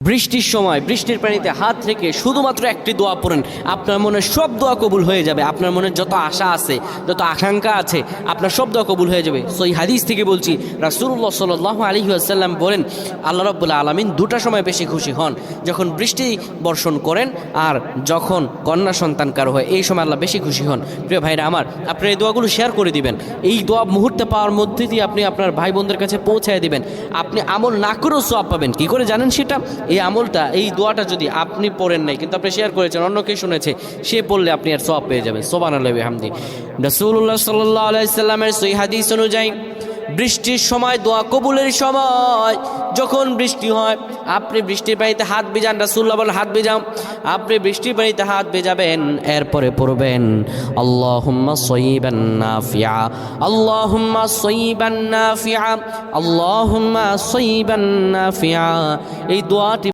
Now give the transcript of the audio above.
বৃষ্টির সময় বৃষ্টির পানিতে হাত রেখে শুধুমাত্র একটি দোয়া পড়েন, আপনার মনের সব দোয়া কবুল হয়ে যাবে। আপনার মনের যত আশা আছে, যত আকাঙ্ক্ষা আছে, আপনার সব দোয়া কবুল হয়ে যাবে। সো এই হাদিস থেকে বলছি, রাসূলুল্লাহ সাল্লাল্লাহু আলাইহি ওয়াসাল্লাম বলেন, আল্লাহ রাব্বুল আলামিন দুটা সময় বেশি খুশি হন, যখন বৃষ্টি বর্ষণ করেন আর যখন কন্যা সন্তান কারো হয়, এই সময় আল্লাহ বেশি খুশি হন। প্রিয় ভাইরা আমার, আপনার এই দোয়াগুলো শেয়ার করে দিবেন। এই দোয়া মুহূর্তে পাওয়ার মধ্যে দিয়ে আপনি আপনার ভাই বোনদের কাছে পৌঁছায় দিবেন। আপনি আমল না করেও সওয়াব পাবেন। কি করে জানেন সেটা? এই আমলটা, এই দোয়াটা যদি আপনি পড়েন নাই কিন্তু আপনি শেয়ার করেছেন, অন্য কেউ শুনেছে, সে পড়লে আপনি আর সওয়াব পেয়ে যাবেন। সুবহানাল্লাহি ওয়া বিহামদিহি। রাসূলুল্লাহ সাল্লাল্লাহু আলাইহি সাল্লামের সহিহ হাদিস অনুযায়ী বৃষ্টির সময়, দোয়া কবুলের সময়, যখন বৃষ্টি হয়, আপনি বৃষ্টির পানিতে হাত ভিজান। রাসূলুল্লাহ বলেন হাত ভিজাও। আপনি বৃষ্টির পানিতে হাত ভিজাবেন, এরপরে পড়বেন আল্লাহুম্মা সাইয়িবান নাফিআ, আল্লাহুম্মা সাইয়িবান নাফিআ, আল্লাহুম্মা সাইয়িবান নাফিআ। এই দোয়াটি